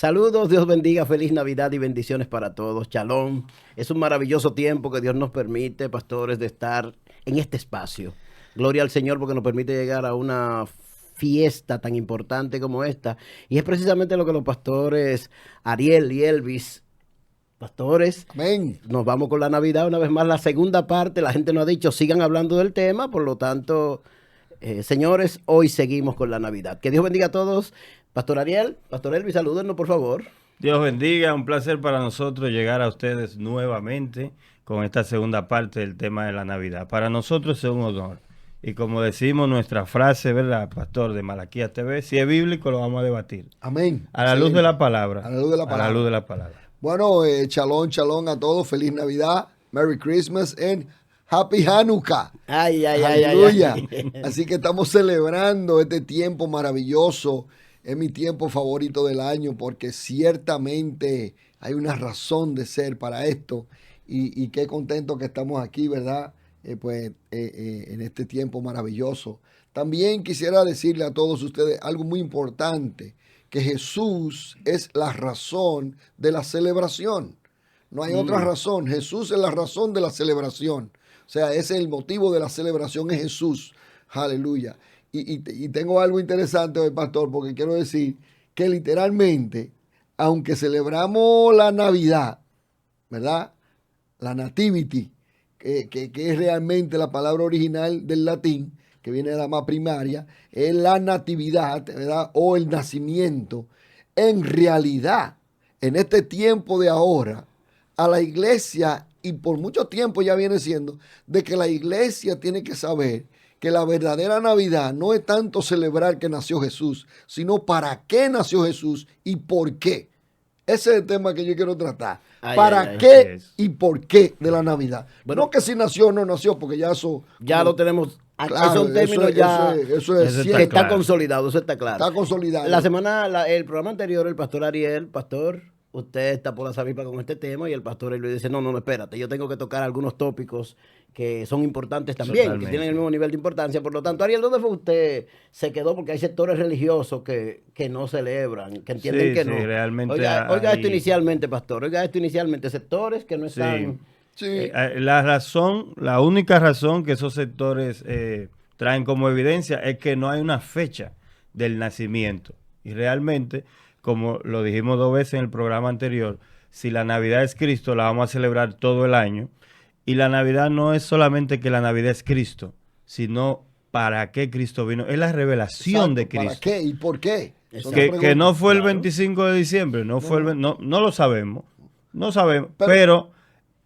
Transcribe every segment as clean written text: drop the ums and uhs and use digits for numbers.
Saludos, Dios bendiga, feliz Navidad y bendiciones para todos. Shalom. Es un maravilloso tiempo que Dios nos permite, pastores, de estar en este espacio. Gloria al Señor porque nos permite llegar a una fiesta tan importante como esta. Y es precisamente lo que los pastores Ariel y Elvis, pastores, Amén. nos vamos con la Navidad una vez más, la segunda parte. La gente nos ha dicho, sigan hablando del tema, por lo tanto, señores, hoy seguimos con la Navidad. Que Dios bendiga a todos. Pastor Ariel, Pastor Elvis, salúdennos, por favor. Dios bendiga, un placer para nosotros llegar a ustedes nuevamente con esta segunda parte del tema de la Navidad. Para nosotros es un honor. Y como decimos nuestra frase, ¿verdad, Pastor, de Malaquías TV? Si es bíblico, lo vamos a debatir. Amén. A la luz de la palabra. A la luz de la palabra. A la luz de la palabra. Bueno, shalom a todos. Feliz Navidad, Merry Christmas and Happy Hanukkah. Ay, ay, Aleluya. ay, ay, ay. Así que estamos celebrando este tiempo maravilloso. Es mi tiempo favorito del año porque ciertamente hay una razón de ser para esto. Y qué contento que estamos aquí, ¿verdad? En este tiempo maravilloso. También quisiera decirle a todos ustedes algo muy importante, que Jesús es la razón de la celebración. No hay otra razón. Jesús es la razón de la celebración. O sea, ese es el motivo de la celebración, es Jesús. Aleluya. Y tengo algo interesante hoy, pastor, porque quiero decir que literalmente, aunque celebramos la Navidad, ¿verdad? La nativity, que es realmente la palabra original del latín, que viene de la más primaria, es la natividad, ¿verdad? O el nacimiento. En realidad, en este tiempo de ahora, a la iglesia, y por mucho tiempo ya viene siendo, de que la iglesia tiene que saber que la verdadera Navidad no es tanto celebrar que nació Jesús, sino para qué nació Jesús y por qué. Ese es el tema que yo quiero tratar. Ay, ¿Para ay, ay. qué y por qué de la Navidad? Bueno, no que si nació o no nació, porque ya eso... Ya lo tenemos. Claro, Eso es un término ya eso es Eso que cierto. está claro. consolidado, eso está claro. Está consolidado. El programa anterior, el pastor Ariel, pastor, usted está por la avispa con este tema y el pastor Elvis dice, no, espérate, yo tengo que tocar algunos tópicos que son importantes también, Totalmente. que tienen el mismo nivel de importancia. Por lo tanto, Ariel, ¿dónde fue usted se quedó? Porque hay sectores religiosos que no celebran, que entienden Sí, que sí, no. realmente Oiga hay- esto inicialmente, pastor, oiga esto inicialmente, sectores que no Sí. están... Sí. La única razón que esos sectores traen como evidencia es que no hay una fecha del nacimiento. Y realmente, como lo dijimos 2 veces en el programa anterior, si la Navidad es Cristo, la vamos a celebrar todo el año. Y la Navidad no es solamente que la Navidad es Cristo, sino para qué Cristo vino. Es la revelación de Exacto, ¿para Cristo. qué y por qué? Son Que- las Que no preguntas. fue el Claro. 25 de diciembre, no lo sabemos, no sabemos, Pero- pero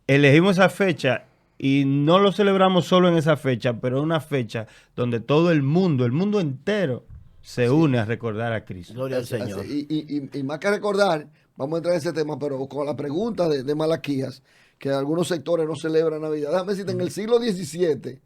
elegimos esa fecha y no lo celebramos solo en esa fecha, pero una fecha donde todo el mundo entero se une a recordar a Cristo. Gloria al Señor. Y más que recordar, vamos a entrar en ese tema, pero con la pregunta de Malaquías, que algunos sectores no celebran Navidad. Déjame decirte, en el siglo XVII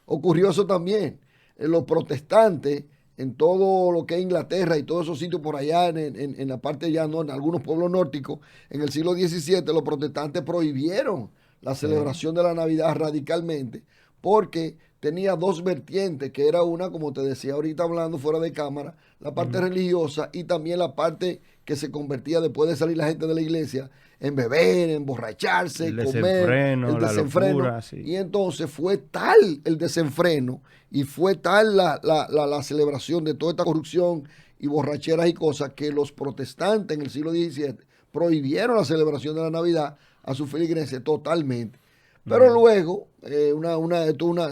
ocurrió eso también. Los protestantes, en todo lo que es Inglaterra y todos esos sitios por allá, en la parte ya, ¿no? En algunos pueblos nórdicos, en el siglo XVII los protestantes prohibieron la celebración de la Navidad radicalmente, porque tenía dos vertientes, que era una, como te decía ahorita hablando fuera de cámara, la parte religiosa y también la parte que se convertía después de salir la gente de la iglesia en beber, en emborracharse, El comer, desenfreno, el la desenfreno. locura, sí. Y entonces fue tal el desenfreno y fue tal la celebración de toda esta corrupción y borracheras y cosas que los protestantes en el siglo XVII prohibieron la celebración de la Navidad a sus feligreses totalmente. Pero luego,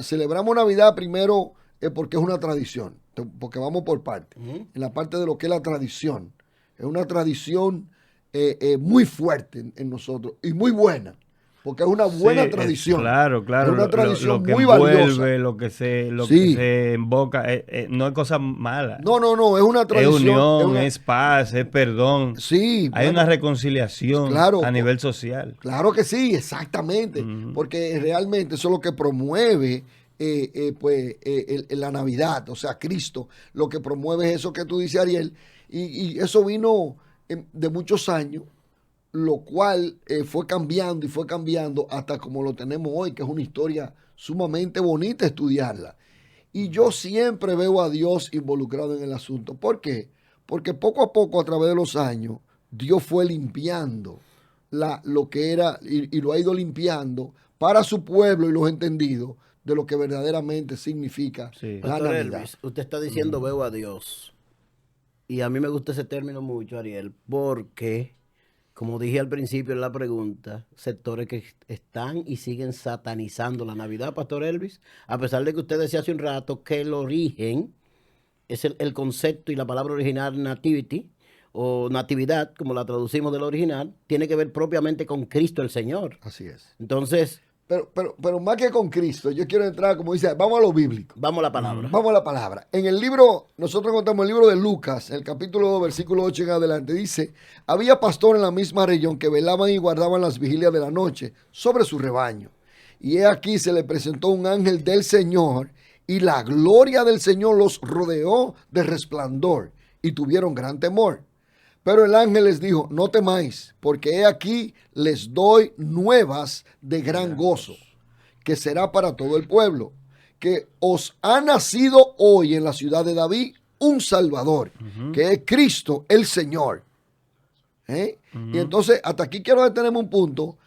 celebramos Navidad primero porque es una tradición, porque vamos por partes. En la parte de lo que es la tradición. Es una tradición muy fuerte en nosotros y muy buena, porque es una buena Sí, tradición. Claro, Es una tradición lo que muy envuelve, valiosa. lo que Sí. se emboca, no es cosa mala. No, es una Es tradición. unión, una- es paz, es perdón. Sí, Hay bueno, una reconciliación claro, a nivel social. Claro que sí, exactamente, porque realmente eso es lo que promueve la Navidad, o sea, Cristo, lo que promueve es eso que tú dices, Ariel, y eso vino de muchos años, lo cual fue cambiando y fue cambiando hasta como lo tenemos hoy, que es una historia sumamente bonita estudiarla. Y yo siempre veo a Dios involucrado en el asunto. ¿Por qué? Porque poco a poco, a través de los años, Dios fue limpiando lo que era y lo ha ido limpiando para su pueblo y los entendidos de lo que verdaderamente significa Sí. la Pastor Navidad. Elvis, usted está diciendo veo a Dios. Y a mí me gusta ese término mucho, Ariel, porque, como dije al principio en la pregunta, sectores que están y siguen satanizando la Navidad, Pastor Elvis, a pesar de que usted decía hace un rato que el origen es el concepto y la palabra original nativity, o natividad, como la traducimos del original, tiene que ver propiamente con Cristo el Señor. Así es. Entonces, Pero más que con Cristo, yo quiero entrar, como dice, vamos a lo bíblico. vamos a la palabra. Vamos a la palabra. En el libro, nosotros contamos el libro de Lucas, el capítulo 2, versículo 8 en adelante, dice, había pastores en la misma región que velaban y guardaban las vigilias de la noche sobre su rebaño. Y he aquí se le presentó un ángel del Señor y la gloria del Señor los rodeó de resplandor y tuvieron gran temor. Pero el ángel les dijo, no temáis, porque he aquí les doy nuevas de gran gozo, que será para todo el pueblo, que os ha nacido hoy en la ciudad de David un Salvador, que es Cristo el Señor. Y entonces, hasta aquí quiero detenerme un punto,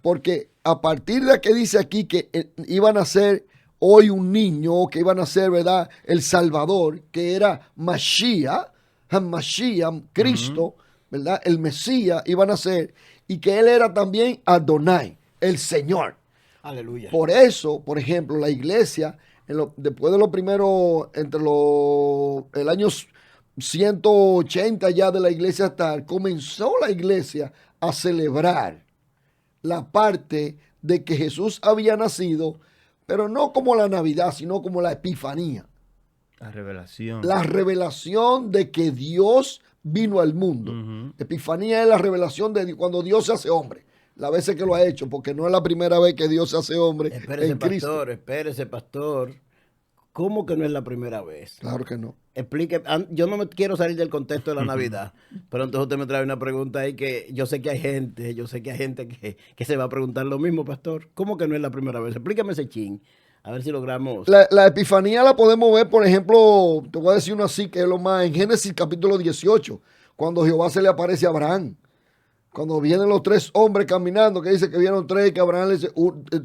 porque a partir de que dice aquí que iban a ser hoy un niño, que iban a ser, ¿verdad?, el Salvador, que era Mashiach, Cristo, ¿verdad? El Mesías iban a ser, y que él era también Adonai, el Señor. Aleluya. Por eso, por ejemplo, la iglesia, después de lo primero, entre el año 180 ya de la iglesia estar, comenzó la iglesia a celebrar la parte de que Jesús había nacido, pero no como la Navidad, sino como la Epifanía. La revelación. La revelación de que Dios vino al mundo. Epifanía es la revelación de cuando Dios se hace hombre. Las veces que lo ha hecho, porque no es la primera vez que Dios se hace hombre en Cristo. Espérese, pastor. ¿Cómo que no es la primera vez? Claro que no. Explique, yo no me quiero salir del contexto de la Navidad, pero entonces usted me trae una pregunta ahí que yo sé que hay gente que se va a preguntar lo mismo, pastor. ¿Cómo que no es la primera vez? Explícame ese chin. A ver si logramos. La Epifanía la podemos ver, por ejemplo, te voy a decir uno así, que es lo más, en Génesis capítulo 18, cuando Jehová se le aparece a Abraham. Cuando vienen los tres hombres caminando, que dice que vieron tres, que Abraham le dice,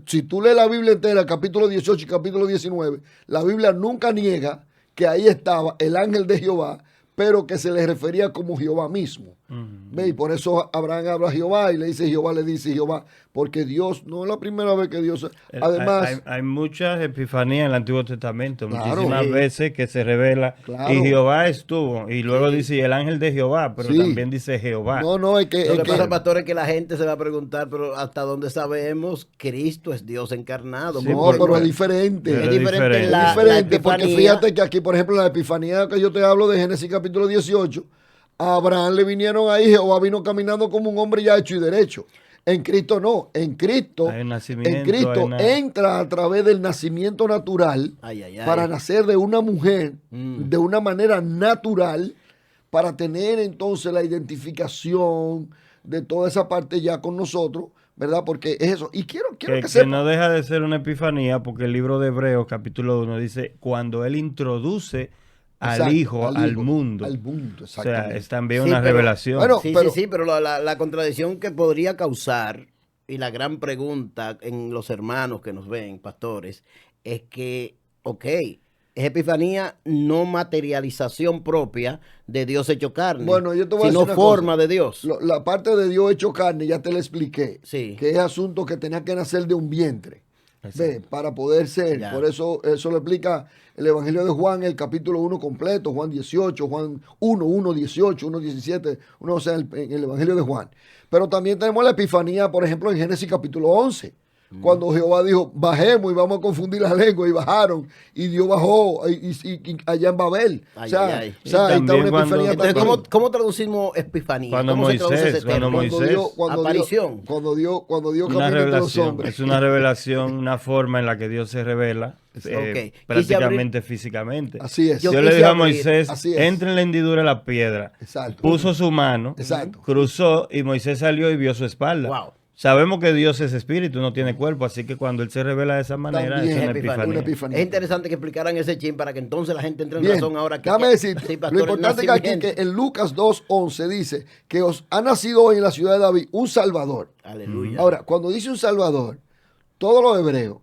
si tú lees la Biblia entera, capítulo 18 y capítulo 19, la Biblia nunca niega que ahí estaba el ángel de Jehová, pero que se le refería como Jehová mismo. ¿Ve? Y por eso Abraham habla a Jehová y le dice Jehová, porque Dios, no es la primera vez que Dios... Además... Hay muchas epifanías en el Antiguo Testamento, Claro, muchísimas veces que se revela, Claro. y Jehová estuvo, y luego dice el ángel de Jehová, pero Sí. también dice Jehová. No, es que... Lo que es que- pasa, pastor, es que la gente se va a preguntar, pero hasta donde sabemos, Cristo es Dios encarnado. Sí, no, porque- pero es diferente. Pero Es diferente, diferente. Es la diferente, porque epifanía. fíjate que aquí, por ejemplo, en la Epifanía que yo te hablo de Génesis capítulo 18, a Abraham le vinieron ahí, Jehová vino caminando como un hombre ya hecho y derecho. En Cristo no, en Cristo, Hay un nacimiento, en Cristo hay una- entra a través del nacimiento natural Ay, ay, ay. para nacer de una mujer de una manera natural, para tener entonces la identificación de toda esa parte ya con nosotros, ¿verdad? Porque es eso. Y quiero que que sepan. no deja de ser una epifanía, porque el libro de Hebreos, capítulo 1, dice, cuando él introduce al Exacto, Hijo al mundo. Al mundo, O sea, exactamente. es también Sí, una pero- revelación. bueno, Sí, pero- sí, pero la contradicción que podría causar y la gran pregunta en los hermanos que nos ven, pastores, es que, ok, es epifanía, no materialización propia de Dios hecho carne, Bueno, yo te voy a sino decir una forma cosa. de Dios. La parte de Dios hecho carne, ya te la expliqué. Sí. Que es asunto que tenía que nacer de un vientre. ¿Ve? Para poder ser. Ya. Por eso lo explica el Evangelio de Juan, el capítulo 1 completo, Juan 18, Juan 1, 18, 1, 17, o sea, en el Evangelio de Juan. Pero también tenemos la Epifanía, por ejemplo, en Génesis capítulo 11. Cuando Jehová dijo, bajemos y vamos a confundir las lenguas, y bajaron, y Dios bajó y allá en Babel. Ay, o sea, ay, ay. o sea, ahí está También una cuando- epifanía Entonces, también. ¿cómo traducimos epifanía? Cuando ¿Cómo se traduce Moisés, ese término? Aparición. Cuando Dios Una camina entre los revelación, hombres. es una revelación, una forma en la que Dios se revela Ok. prácticamente físicamente. Así es. Yo Dios le quise dijo a abrir- Moisés, así es. entra en la hendidura de la piedra. Exacto. Puso su mano, Exacto. cruzó y Moisés salió y vio su espalda. Wow. Sabemos que Dios es espíritu, no tiene cuerpo, así que cuando Él se revela de esa manera, También es una es epifanía. una epifanía. Es interesante que explicaran ese chin para que entonces la gente entre en Bien, razón ahora. déjame decirte, sí, lo pastor, el importante que aquí nacimiento. que en Lucas 2:11 dice que os ha nacido hoy en la ciudad de David un Salvador. Aleluya. Ahora, cuando dice un Salvador, todos los hebreos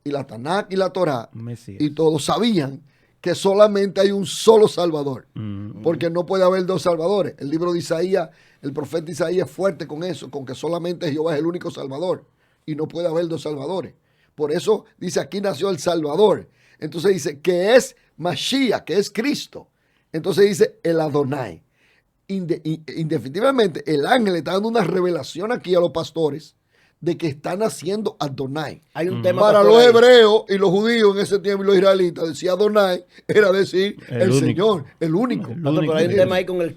y la Tanakh y la Torá Un Mesías. y todos sabían que solamente hay un solo Salvador, Mm. porque no puede haber dos Salvadores. El libro de Isaías, el profeta Isaías es fuerte con eso, con que solamente Jehová es el único Salvador y no puede haber dos Salvadores. Por eso dice, aquí nació el Salvador. Entonces dice que es Mashiach, que es Cristo. Entonces dice el Adonai. Indefinitivamente, el ángel está dando una revelación aquí a los pastores de que están haciendo Adonai. Hay un tema Para pastor, los ahí. hebreos y los judíos en ese tiempo y los israelitas, decía Adonai, era decir el único. Señor, el único. Pastor, único pero hay un Dios. tema ahí con el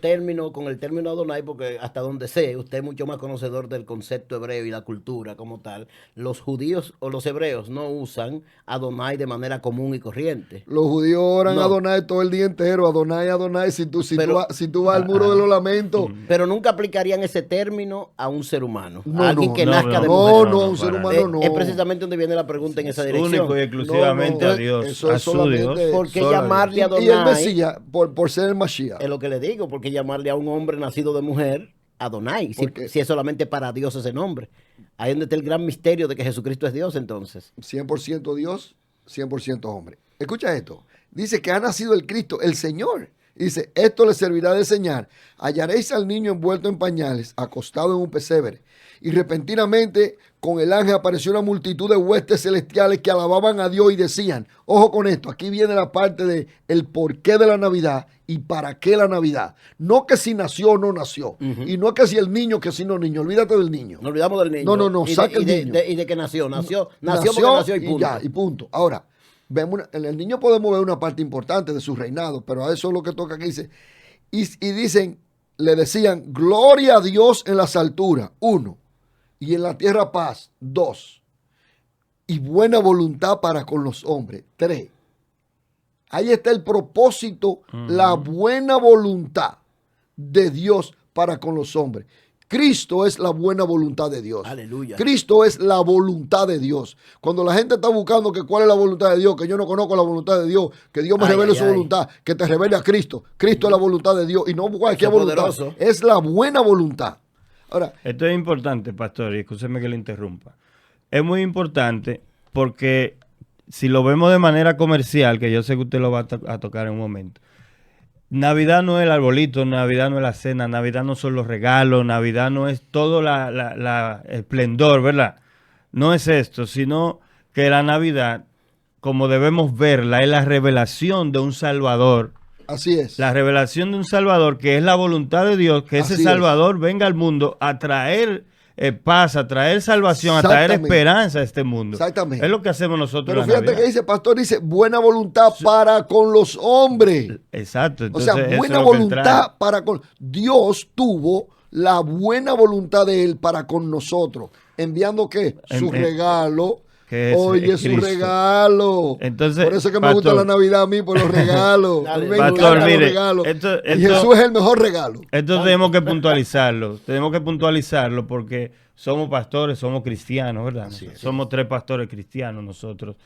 término Adonai, porque hasta donde sé, usted es mucho más conocedor del concepto hebreo y la cultura como tal. Los judíos o los hebreos no usan Adonai de manera común y corriente. Los judíos oran No. Adonai todo el día entero, Adonai, Adonai. Si tú Pero- vas al muro de los lamentos, Pero nunca aplicarían ese término a un ser humano, No, a alguien no, que no, nazca de no, mujer. no, un ser para humano no. Es precisamente donde viene la pregunta en esa dirección. Único y exclusivamente No, no, a Dios, eso a es su solamente- Dios. ¿Por qué solo a llamarle Dios. a y el Adonai? Mesías, por ser el Mashiach. Es lo que le digo, porque llamarle a un hombre nacido de mujer Adonai, Porque- si es solamente para Dios ese nombre. Ahí es donde está el gran misterio de que Jesucristo es Dios entonces. 100% Dios, 100% hombre. Escucha esto. Dice que ha nacido el Cristo, el Señor. Dice, esto le servirá de señal. Hallaréis al niño envuelto en pañales, acostado en un pesebre. Y repentinamente con el ángel apareció una multitud de huestes celestiales que alababan a Dios y decían, ojo con esto, aquí viene la parte de el porqué de la Navidad y para qué la Navidad. No que si nació o no nació. Y no que si el niño, que si no niño. Olvídate del niño. No olvidamos del niño. No, Y de- saca y el de, niño. y de que nació porque nació y punto. ya, y punto. Ahora, vemos en el niño podemos ver una parte importante de su reinado, pero a eso es lo que toca aquí. Dice, y dicen, le decían, gloria a Dios en las alturas, 1, y en la tierra paz, 2, y buena voluntad para con los hombres, 3. Ahí está el propósito, la buena voluntad de Dios para con los hombres. Cristo es la buena voluntad de Dios. Aleluya. Cristo es la voluntad de Dios. Cuando la gente está buscando que cuál es la voluntad de Dios, que yo no conozco la voluntad de Dios, que Dios me Ay, revele ay, su ay. voluntad, que te revele a Cristo. Cristo es la voluntad de Dios y no cualquier Eso es voluntad. poderoso. Es la buena voluntad. Ahora, Esto es importante, pastor, y escúcheme que le interrumpa. Es muy importante porque si lo vemos de manera comercial, que yo sé que usted lo va a tocar en un momento, Navidad no es el arbolito, Navidad no es la cena, Navidad no son los regalos, Navidad no es todo la esplendor, ¿verdad? No es esto, sino que la Navidad, como debemos verla, es la revelación de un Salvador. así es. La revelación de un Salvador, que es la voluntad de Dios, que ese Así es. Salvador venga al mundo a traer paz, a traer salvación, a traer Exactamente. esperanza a este mundo. Exactamente. Es lo que hacemos nosotros Pero en la fíjate Navidad. que dice, pastor, dice buena voluntad para con los hombres. Exacto. O Entonces, sea, eso buena es lo que voluntad entra. para con... Dios tuvo la buena voluntad de Él para con nosotros. Enviando ¿qué? Su regalo. que es Oye, su Cristo. regalo. Entonces, por eso es que me pastor, gusta la Navidad a mí, por los regalos. A mí me Pastor, encantan los mire, regalos. esto- Y esto- Jesús es el mejor regalo. Esto tenemos que puntualizarlo. Tenemos que puntualizarlo porque somos pastores, somos cristianos, ¿verdad? Somos 3 pastores cristianos nosotros.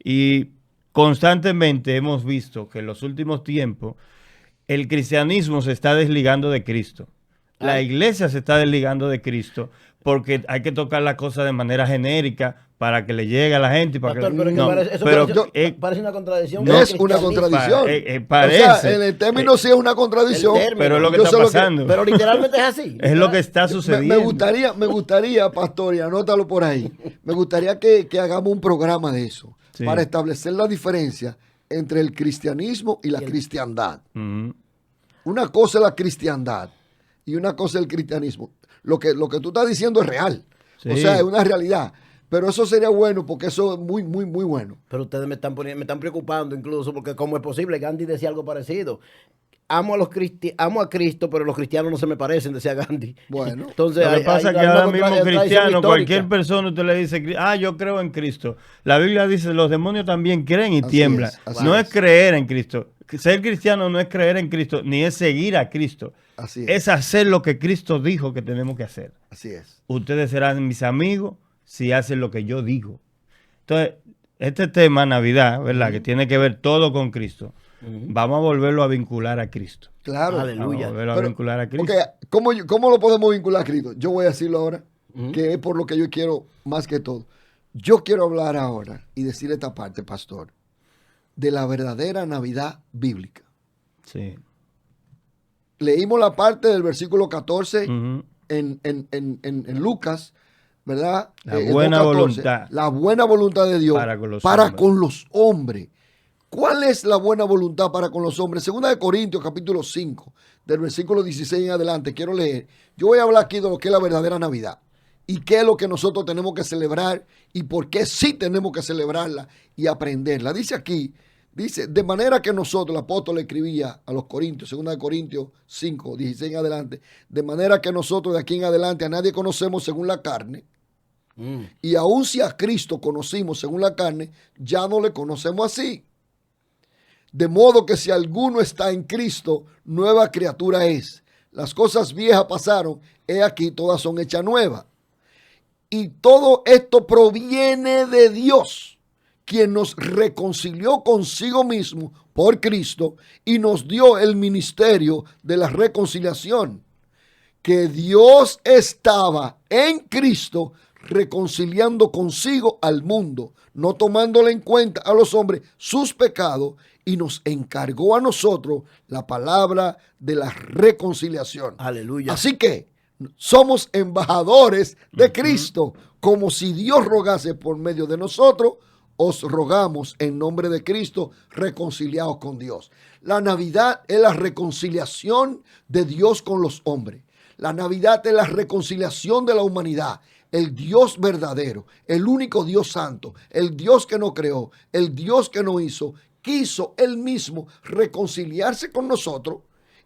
Y constantemente hemos visto que en los últimos tiempos el cristianismo se está desligando de Cristo. La iglesia se está desligando de Cristo porque hay que tocar las cosas de manera genérica para que le llegue a la gente. Y para Pastor, que pero es que no, parece, eso pero, parece una contradicción. no, es una contradicción. parece. O sea, en el término sí es una contradicción. El término. pero es lo que Yo está sé lo que- pasando. Pero literalmente es así. Es lo que está Me sucediendo. gustaría, pastor, y anótalo por ahí. Me gustaría que hagamos un programa de eso Sí. para establecer la diferencia entre el cristianismo y la cristiandad. Ujú. Una cosa es la cristiandad y una cosa es el cristianismo. Lo que tú estás diciendo es real. Sí. O sea, es una realidad. Pero eso sería bueno porque eso es muy, muy, muy bueno. Pero ustedes me están preocupando incluso porque cómo es posible. Gandhi decía algo parecido. Amo a Cristo, pero los cristianos no se me parecen, decía Gandhi. Bueno. Entonces, Lo que pasa es que ahora mismo cristiano, histórica. cualquier persona usted le dice, yo creo en Cristo. La Biblia dice, los demonios también creen y Así tiemblan. es, así No es. es creer en Cristo. ser cristiano no es creer en Cristo, ni es seguir a Cristo. Así es. Es hacer lo que Cristo dijo que tenemos que hacer. Así es. Ustedes serán mis amigos si hacen lo que yo digo. Entonces, este tema, Navidad, ¿verdad? Que tiene que ver todo con Cristo. Vamos a volverlo a vincular a Cristo. Claro. Aleluya. Vamos a volverlo a vincular a Cristo. Ok, ¿cómo lo podemos vincular a Cristo? Yo voy a decirlo ahora, que es por lo que yo quiero más que todo. Yo quiero hablar ahora y decir esta parte, pastor, de la verdadera Navidad bíblica. Sí. Leímos la parte del versículo 14 Ujú. en Lucas, ¿verdad? La buena 2:14. voluntad. La buena voluntad de Dios Para con los para hombres. con los hombres. ¿Cuál es la buena voluntad para con los hombres? Segunda de Corintios, capítulo 5, del versículo 16 en adelante. Quiero leer. Yo voy a hablar aquí de lo que es la verdadera Navidad. Y qué es lo que nosotros tenemos que celebrar y por qué sí tenemos que celebrarla y aprenderla. Dice aquí, dice, de manera que nosotros, el apóstol le escribía a los Corintios, segunda de Corintios 5, 16 en adelante, de manera que nosotros de aquí en adelante a nadie conocemos según la carne, y aun si a Cristo conocimos según la carne, ya no le conocemos así. De modo que si alguno está en Cristo, nueva criatura es. Las cosas viejas pasaron, he aquí todas son hechas nuevas. Y todo esto proviene de Dios, quien nos reconcilió consigo mismo por Cristo y nos dio el ministerio de la reconciliación. Que Dios estaba en Cristo reconciliando consigo al mundo, no tomándole en cuenta a los hombres sus pecados, y nos encargó a nosotros la palabra de la reconciliación. Aleluya. Así que somos embajadores de Cristo, como si Dios rogase por medio de nosotros. Os rogamos en nombre de Cristo, reconciliados con Dios. La Navidad es la reconciliación de Dios con los hombres. La Navidad es la reconciliación de la humanidad. El Dios verdadero, el único Dios santo, el Dios que no creó, el Dios que no hizo, quiso él mismo reconciliarse con nosotros,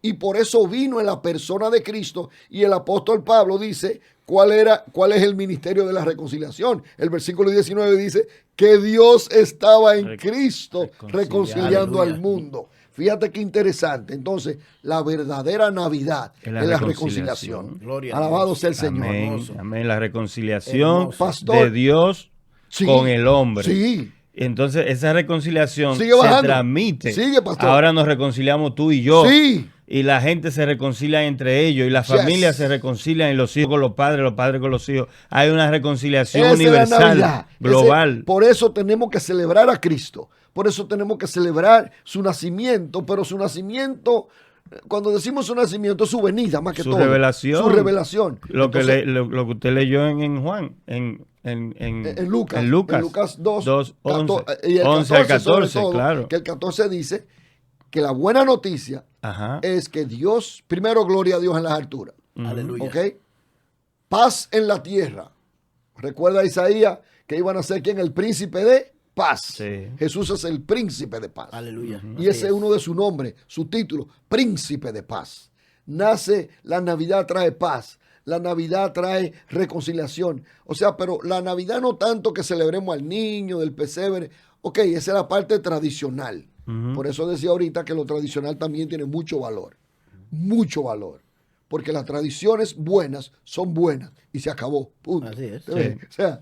y por eso vino en la persona de Cristo. Y el apóstol Pablo dice cuál es el ministerio de la reconciliación. El versículo 19 dice que Dios estaba en Cristo reconciliando al mundo. Fíjate qué interesante. Entonces, la verdadera Navidad es la reconciliación. Gloria a Alabado Dios. sea el Señor. Amén, Hermoso. amén. La reconciliación Hermoso. Pastor. de Dios Sí. con el hombre. Sí. Entonces, esa reconciliación Sigue se bajando. transmite. Sigue, pastor. Ahora nos reconciliamos tú y yo. Sí. Y la gente se reconcilia entre ellos. Y las Yes. familias se reconcilian. Y los hijos con los padres con los hijos. Hay una reconciliación Esa es la universal, Navidad. global. Por eso tenemos que celebrar a Cristo. Por eso tenemos que celebrar su nacimiento. Pero su nacimiento, cuando decimos su nacimiento, es su venida más que Su todo. revelación. Su revelación. Lo que Entonces, lo que usted leyó en Juan, en Lucas. En Lucas, En Lucas 2, 11, y el 11 al 14, sobre 14, todo, claro. que el 14 dice que la buena noticia Ajá. es que Dios, primero gloria a Dios en las alturas. Aleluya. ¿Ok? Paz en la tierra. Recuerda Isaías que iban a ser quien el príncipe de paz. Sí. Jesús es el príncipe de paz. Aleluya. Y ese es uno de sus nombres, su título, príncipe de paz. Nace, la Navidad trae paz. La Navidad trae reconciliación. O sea, pero la Navidad no tanto que celebremos al niño, del pesebre. Ok, esa es la parte tradicional. Por eso decía ahorita que lo tradicional también tiene mucho valor. Mucho valor. Porque las tradiciones buenas son buenas y se acabó. Punto. Así es. ¿Te ves? Sí. O sea,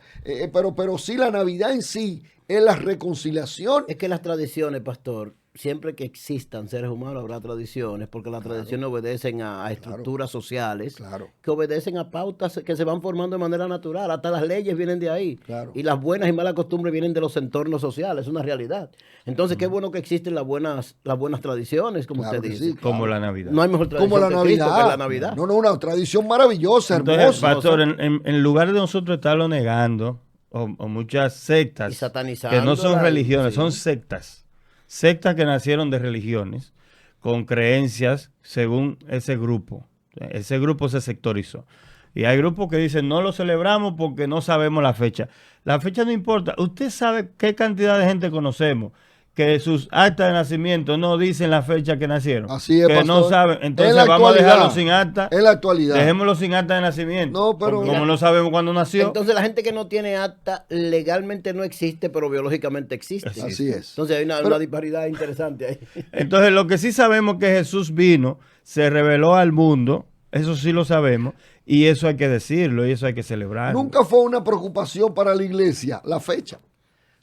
pero sí la Navidad en sí es la reconciliación. Es que las tradiciones, pastor, siempre que existan seres humanos habrá tradiciones, porque las tradiciones obedecen a estructuras sociales, Claro. que obedecen a pautas que se van formando de manera natural. Hasta las leyes vienen de ahí. Claro. Y las buenas y malas costumbres vienen de los entornos sociales, es una realidad. Entonces, qué bueno que existen las buenas tradiciones, como Claro usted que dice. sí. Como la Navidad. No hay mejor tradición Como la que Cristo, Navidad. que la Navidad. No, una tradición maravillosa, Entonces, hermosa. pastor, en lugar de nosotros estarlo negando, o muchas sectas Y satanizando que no son la- religiones, sí. son sectas. Sectas que nacieron de religiones con creencias según ese grupo. Ese grupo se sectorizó. Y hay grupos que dicen, no lo celebramos porque no sabemos la fecha. La fecha no importa. Usted sabe qué cantidad de gente conocemos que sus actas de nacimiento no dicen la fecha que nacieron. Así es, que pastor. no saben. Entonces En la vamos a actualidad, dejarlo sin acta. En la actualidad. Dejémoslo sin acta de nacimiento. No, pero como no sabemos cuándo nació. Entonces la gente que no tiene acta legalmente no existe, pero biológicamente existe. Así es. Entonces hay una disparidad interesante ahí. Entonces lo que sí sabemos es que Jesús vino, se reveló al mundo, eso sí lo sabemos, y eso hay que decirlo, y eso hay que celebrarlo. Nunca fue una preocupación para la iglesia la fecha.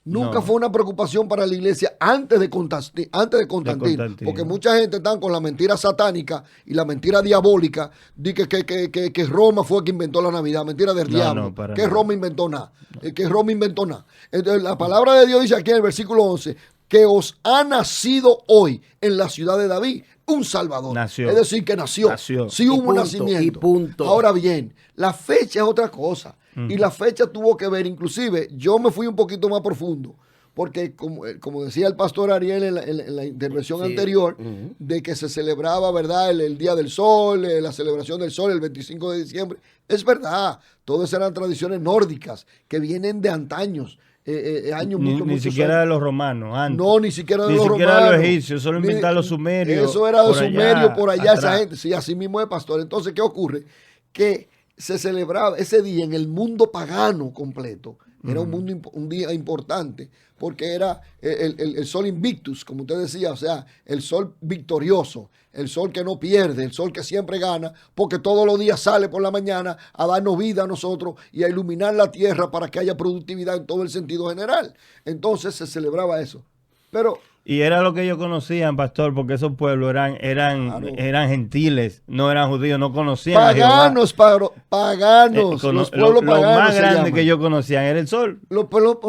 Nunca No. fue una preocupación para la iglesia antes de Constantino. Porque mucha gente está con la mentira satánica y la mentira diabólica de que Roma fue quien inventó la Navidad. Mentira del diablo. Que nada. Roma inventó nada. Que Roma inventó nada. Entonces, la palabra de Dios dice aquí en el versículo 11 que os ha nacido hoy en la ciudad de David un Salvador. Nació. Es decir, que nació. Sí Y hubo un punto, nacimiento. y punto. Ahora bien, la fecha es otra cosa. Y la fecha tuvo que ver, inclusive, yo me fui un poquito más profundo, porque como decía el pastor Ariel en la intervención anterior, de que se celebraba, ¿verdad?, el Día del Sol, la celebración del Sol el 25 de diciembre. Es verdad, todas eran tradiciones nórdicas que vienen de antaños. Ni siquiera de los romanos antes. No, ni siquiera de ni los siquiera romanos. De los egipcios, solo inventaron los sumerios. Eso era de por sumerios por allá, atrás. esa gente. Sí, así mismo es, pastor. Entonces, ¿qué ocurre? Que se celebraba ese día en el mundo pagano completo. Era un día importante porque era el sol invictus, como usted decía, o sea, el sol victorioso, el sol que no pierde, el sol que siempre gana, porque todos los días sale por la mañana a darnos vida a nosotros y a iluminar la tierra para que haya productividad en todo el sentido general. Entonces se celebraba eso. Pero y era lo que ellos conocían, pastor, porque esos pueblos eran gentiles, no eran judíos, no conocían paganos, a Jehová. Paganos, los pueblos lo paganos más se grande llaman. que ellos conocían era el sol. Pero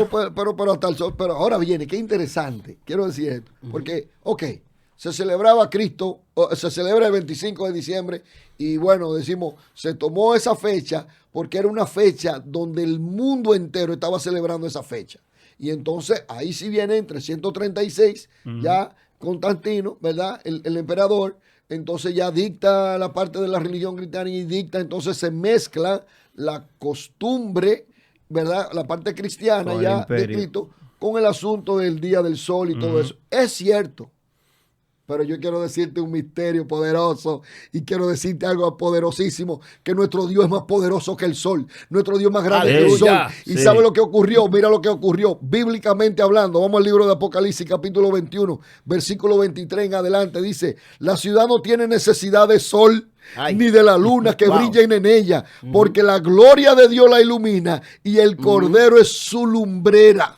hasta el sol. Pero ahora viene, qué interesante. Quiero decir esto. Porque, se celebraba a Cristo, se celebra el 25 de diciembre. Y bueno, decimos, se tomó esa fecha porque era una fecha donde el mundo entero estaba celebrando esa fecha. Y entonces ahí sí viene en 336, ya Constantino, ¿verdad? El emperador, entonces ya dicta la parte de la religión cristiana y dicta, entonces se mezcla la costumbre, ¿verdad? La parte cristiana Con ya de Cristo con el asunto del Día del Sol y todo eso. Es cierto. Pero yo quiero decirte un misterio poderoso y quiero decirte algo poderosísimo, que nuestro Dios es más poderoso que el sol. Nuestro Dios es más grande que el sol. Y ¿sabe lo que ocurrió? Mira lo que ocurrió. Bíblicamente hablando, vamos al libro de Apocalipsis, capítulo 21, versículo 23 en adelante. Dice, la ciudad no tiene necesidad de sol, ni de la luna que brillen en ella, porque la gloria de Dios la ilumina y el Cordero es su lumbrera.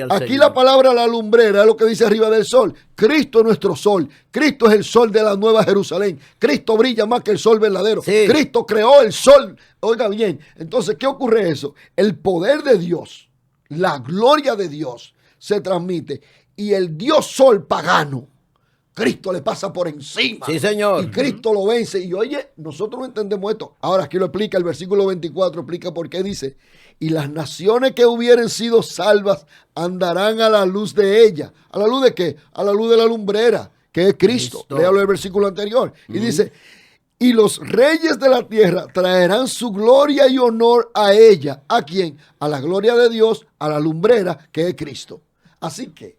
Aquí Señor. la palabra la lumbrera es lo que dice arriba del sol. Cristo es nuestro sol. Cristo es el sol de la Nueva Jerusalén. Cristo brilla más que el sol verdadero. Sí. Cristo creó el sol. Oiga bien, entonces, ¿qué ocurre eso? El poder de Dios, la gloria de Dios se transmite y el Dios sol pagano, Cristo le pasa por encima. Sí, señor. Y Cristo lo vence. Y oye, nosotros no entendemos esto. Ahora aquí lo explica el versículo 24, explica por qué dice, y las naciones que hubieren sido salvas andarán a la luz de ella. ¿A la luz de qué? A la luz de la lumbrera, que es Cristo. Léalo el versículo anterior. Y dice, y los reyes de la tierra traerán su gloria y honor a ella. ¿A quién? A la gloria de Dios, a la lumbrera, que es Cristo. Así que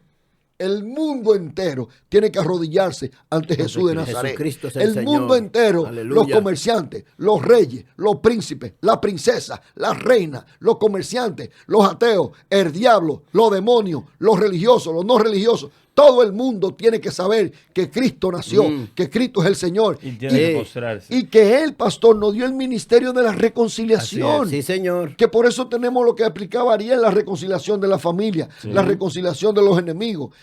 el mundo entero tiene que arrodillarse ante Jesús de Nazaret. Jesucristo es el mundo Señor. entero, Aleluya. los comerciantes, los reyes, los príncipes, la princesa, la reina, los comerciantes, los ateos, el diablo, los demonios, los religiosos, los no religiosos. Todo el mundo tiene que saber que Cristo nació, que Cristo es el Señor. Y tiene que postrarse. Y que Él, pastor, nos dio el ministerio de la reconciliación. Sí, señor. Que por eso tenemos lo que explicaba Ariel, la reconciliación de la familia, la reconciliación de los enemigos.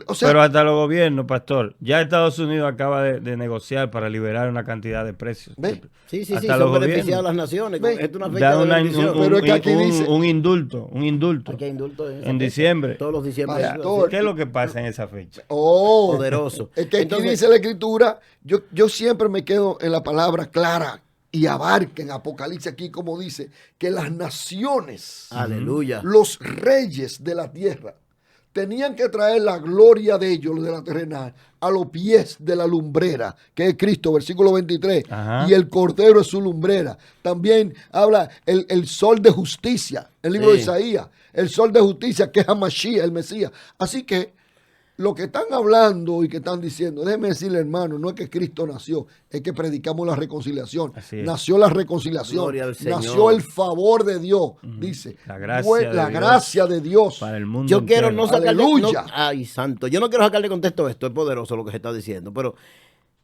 O sea, pero hasta los gobiernos, pastor, ya Estados Unidos acaba de negociar para liberar una cantidad de precios. ¿Ve? Sí, Hasta son los beneficiadas gobiernos. las naciones. Ve. Esto es una fecha Da de bendición. Pero es que aquí dice- un indulto. Aquí hay indulto en esa En fecha. diciembre. Todos los diciembre. Pastor, ¿Qué es lo que pasa en esa fecha? Es Poderoso. que aquí Entonces, dice la Escritura, yo siempre me quedo en la palabra clara y abarca en Apocalipsis aquí como dice, que las naciones, aleluya. los reyes de la tierra, tenían que traer la gloria de ellos, de la terrenal, a los pies de la lumbrera, que es Cristo, versículo 23. Ajá. Y el Cordero es su lumbrera. También habla el sol de justicia, el libro de Isaías, el sol de justicia, que es Hamashiach, el Mesías. Así que lo que están hablando y que están diciendo, déjeme decirle, hermano, no es que Cristo nació, es que predicamos la reconciliación. Nació la reconciliación, nació el favor de Dios, dice. La gracia de Dios para el mundo. Yo quiero entero. no sacarle... Aleluya. Ay, santo. Yo no quiero sacarle contexto a esto. Es poderoso lo que se está diciendo. Pero,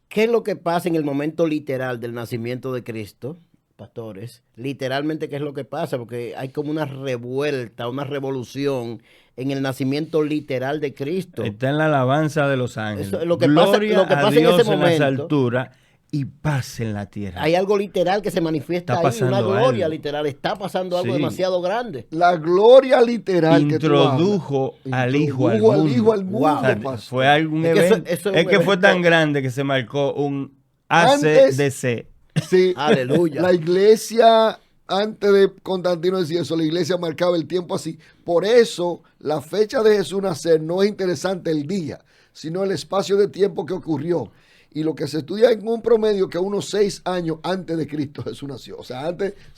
¿qué es lo que pasa en el momento literal del nacimiento de Cristo, pastores? Literalmente, ¿qué es lo que pasa? Porque hay como una revuelta, una revolución en el nacimiento literal de Cristo. Está en la alabanza de los ángeles. Eso, lo que Gloria pasa a Dios en ese momento, en las alturas y paz en la tierra. Hay algo literal que se manifiesta Está ahí, una pasando gloria algo. literal. Está pasando algo Sí. demasiado grande. La gloria literal Introdujo que tú al hablas. Hijo al Introdujo mundo. Hijo al mundo, Wow. O sea, pastor. fue algún Es que evento. eso es Es un que fue evento. tan grande que se marcó un Antes- ACDC. Sí. Aleluya. La iglesia, antes de Constantino decir eso, la iglesia marcaba el tiempo así. Por eso, la fecha de Jesús nacer no es interesante el día, sino el espacio de tiempo que ocurrió. Y lo que se estudia en un promedio que unos 6 años antes de Cristo Jesús nació. O sea,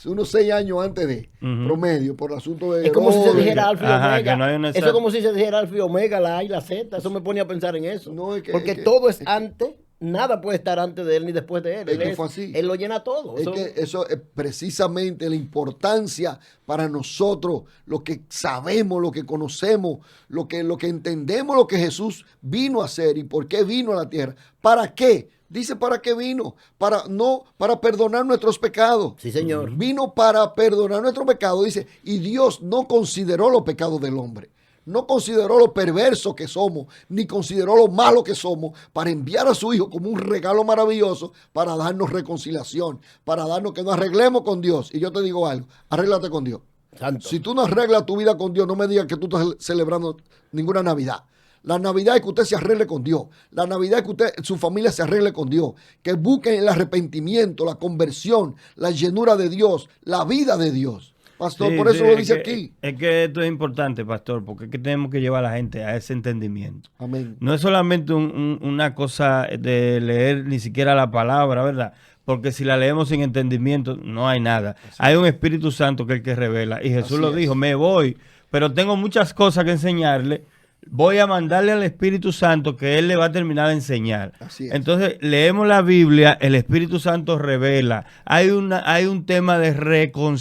unos 6 años antes de promedio, por el asunto de Es como si se Herodes. dijera Alfa y Ajá, Omega. que no hay una Eso es como si se dijera Alfa y Omega, la A y la Z. Eso me pone a pensar en eso. No, Porque todo es antes. Nada puede estar antes de él ni después de él. Es que fue así. Él lo llena todo. Es que eso es precisamente la importancia para nosotros, lo que sabemos, lo que conocemos, lo que entendemos, lo que Jesús vino a hacer y por qué vino a la tierra. ¿Para qué? Dice para qué vino. Para perdonar nuestros pecados. Sí, señor. Vino para perdonar nuestros pecados. Dice, y Dios no consideró los pecados del hombre. No consideró lo perverso que somos, ni consideró lo malo que somos, para enviar a su Hijo como un regalo maravilloso para darnos reconciliación, para darnos que nos arreglemos con Dios. Y yo te digo algo, arréglate con Dios. Santo. Si tú no arreglas tu vida con Dios, no me digas que tú estás celebrando ninguna Navidad. La Navidad es que usted se arregle con Dios. La Navidad es que su familia se arregle con Dios. Que busquen el arrepentimiento, la conversión, la llenura de Dios, la vida de Dios. Pastor, Sí, por eso sí, lo dice aquí. Es que esto es importante, pastor, porque es que tenemos que llevar a la gente a ese entendimiento. Amén. No es solamente una cosa de leer ni siquiera la palabra, ¿verdad? Porque si la leemos sin entendimiento, no hay nada. Hay un Espíritu Santo que es el que revela. Y Jesús lo dijo, me voy, pero tengo muchas cosas que enseñarle. Voy a mandarle al Espíritu Santo que Él le va a terminar de enseñar. Así es. Entonces, leemos la Biblia, el Espíritu Santo revela. Hay un tema de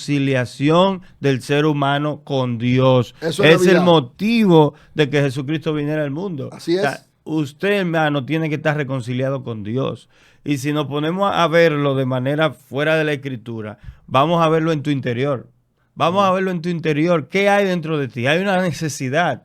reconciliación del ser humano con Dios. Eso es Es el Navidad. motivo de que Jesucristo viniera al mundo. Así es. Usted, hermano, tiene que estar reconciliado con Dios. Y si nos ponemos a verlo de manera fuera de la Escritura, vamos a verlo en tu interior. Vamos a verlo en tu interior. ¿Qué hay dentro de ti? Hay una necesidad.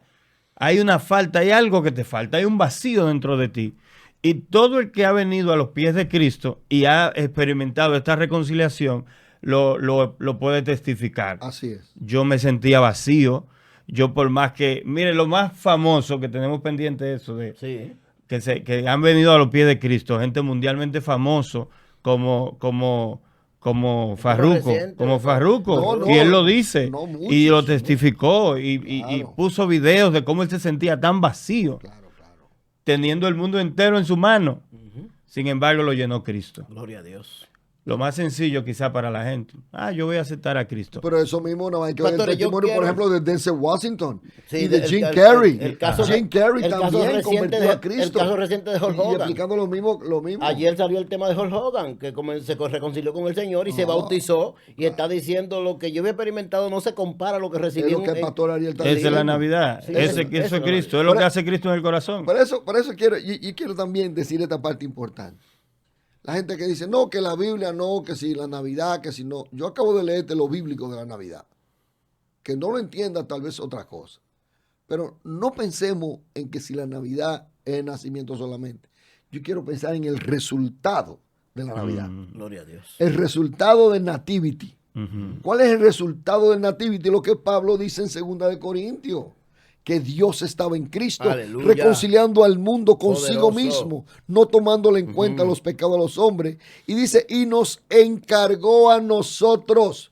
Hay una falta, hay algo que te falta, hay un vacío dentro de ti. Y todo el que ha venido a los pies de Cristo y ha experimentado esta reconciliación, lo puede testificar. Así es. Yo me sentía vacío. Yo por más que, mire, lo más famoso que tenemos pendiente de eso, Sí. que han venido a los pies de Cristo, gente mundialmente famoso como Farruko, reciente, como Farruko, No, y él lo dice, no, muchos, y lo ¿no? testificó, y Claro. puso videos de cómo él se sentía tan vacío, Claro, claro. teniendo el mundo entero en su mano. Sin embargo, lo llenó Cristo. Gloria a Dios. Lo más sencillo quizá para la gente. Yo voy a aceptar a Cristo. Pero eso mismo no hay que ver el Pastor, yo testimonio, por quiero- ejemplo, de Denzel Washington Sí, y de el- Jim el- Carrey. el caso- Jim Carrey el caso también reciente convirtió de- a Cristo. el caso reciente de Hulk Y Hogan. explicando lo mismo. Ayer salió el tema de Hulk Hogan, que se reconcilió con el Señor y se bautizó y está diciendo lo que yo había experimentado no se compara a lo que Es recibí. lo que el pastor Ariel está Esa es la diciendo. Navidad. Sí, eso eso es es Cristo. la Es lo que Ahora- hace Cristo en el corazón. Por eso quiero, y quiero también decir esta parte importante. La gente que dice, no, que la Biblia no, que si la Navidad, que si no. Yo acabo de leerte lo bíblico de la Navidad. Que no lo entienda tal vez otra cosa. Pero no pensemos en que si la Navidad es nacimiento solamente. Yo quiero pensar en el resultado de la Navidad. Gloria a Dios. El resultado del nativity. Ujú. ¿Cuál es el resultado del nativity? Lo que Pablo dice en 2 de Corintios. Que Dios estaba en Cristo, Aleluya. reconciliando al mundo consigo Poderoso. mismo, no tomándole en cuenta los pecados de los hombres. Y dice, y nos encargó a nosotros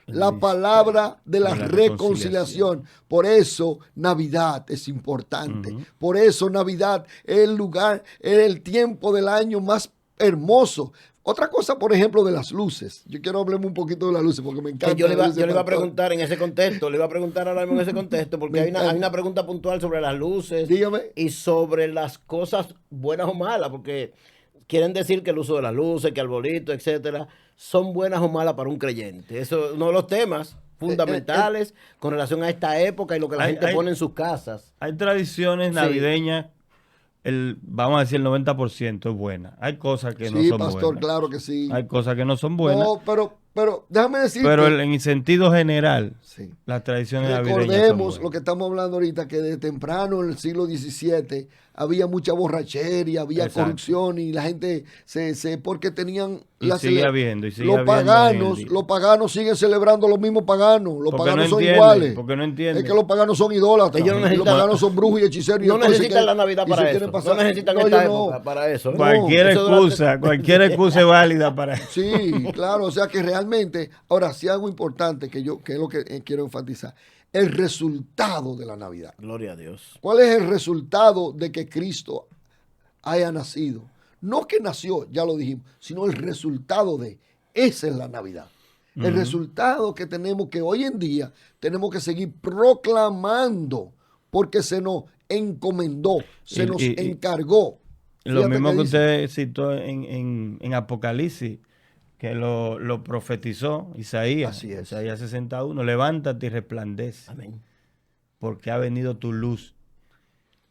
la palabra de la reconciliación. Por eso Navidad es importante. Por eso Navidad es el lugar, es el tiempo del año más hermoso. Otra cosa, por ejemplo, de las luces. Yo quiero hablar un poquito de las luces porque me encanta. Que yo le iba a pastor. preguntar en ese contexto, le iba a preguntar ahora mismo en ese contexto, porque hay una pregunta puntual sobre las luces Dígame. y sobre las cosas buenas o malas, porque quieren decir que el uso de las luces, que arbolito, etcétera, son buenas o malas para un creyente. Eso es uno de los temas fundamentales con relación a esta época y lo que la gente pone en sus casas. Hay tradiciones Sí. navideñas, vamos a decir el 90% es buena. Hay cosas que no Sí, son pastor, buenas. claro que sí. Hay cosas que no son buenas. No, pero déjame decirte. Pero en el sentido general, Sí. las tradiciones navideñas son Recordemos buenas. lo que estamos hablando ahorita, que de temprano en el siglo XVII había mucha borrachería, había Exacto. corrupción y la gente porque tenían Y sigue habiendo, y sigue los habiendo paganos, hoy en día. los paganos siguen celebrando los mismos paganos, los Porque paganos no son entienden, iguales. porque no entienden. Es que los paganos son idólatras, Ellos no y los necesitan- paganos son brujos y hechiceros. y No entonces necesitan que- la Navidad y para se eso. quieren pasar- No necesitan No, esta yo no. época para eso. Cualquier Eso durante- excusa, cualquier excusa es válida para eso. Sí, claro, o sea que realmente, ahora sí algo importante que es lo que quiero enfatizar, el resultado de la Navidad. Gloria a Dios. ¿Cuál es el resultado de que Cristo haya nacido? No que nació, ya lo dijimos, sino el resultado de, esa es la Navidad. El resultado que tenemos que hoy en día tenemos que seguir proclamando porque se nos encomendó, se nos encargó. Lo Fíjate mismo que dice. usted citó en Apocalipsis, que lo profetizó Isaías. Así es. Isaías 61, levántate y resplandece, Amén. porque ha venido tu luz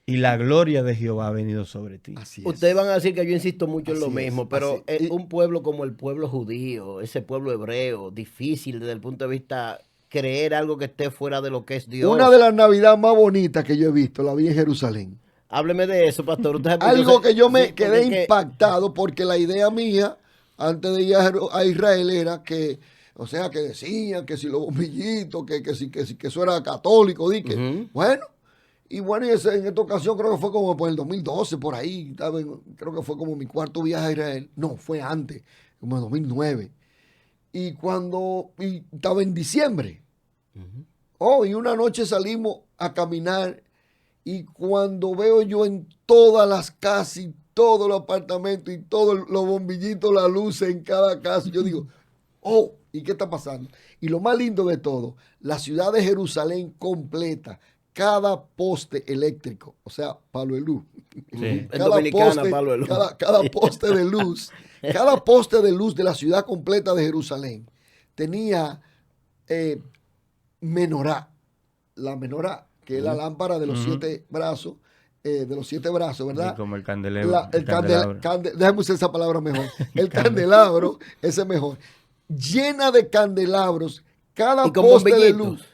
y la gloria de Jehová ha venido sobre ti. Así es. Ustedes van a decir que yo insisto mucho en lo Así es, mismo, pero así. Y- un pueblo como el pueblo judío, ese pueblo hebreo, difícil desde el punto de vista creer algo que esté fuera de lo que es Dios. Una de las Navidades más bonitas que yo he visto, la vi en Jerusalén. Hábleme de eso, pastor. Usted sabe Algo que yo me sí, quedé porque impactado porque la idea mía antes de ir a Israel era que, o sea, que decían que si los bombillitos, que eso era católico, di que, Ujú. bueno, y en esta ocasión creo que fue como por el 2012, por ahí, creo que fue como mi cuarto viaje a Israel, no, fue antes, como en 2009, y estaba en diciembre, y una noche salimos a caminar y cuando veo yo en todas las casas y todos los apartamentos y todos los bombillitos, la luz en cada casa, yo digo, ¿y qué está pasando? Y lo más lindo de todo, la ciudad de Jerusalén completa, cada poste eléctrico, o sea, palo de luz. Sí. En Dominicana, palo de luz. Cada poste de luz, cada poste de luz de la ciudad completa de Jerusalén tenía menorá. La menorá, que es la lámpara de los 7 brazos, ¿verdad? Sí, como el candelabro. Déjame usar esa palabra mejor. El candelabro, ese es mejor. Llena de candelabros, cada Y con poste de bombillitos. luz.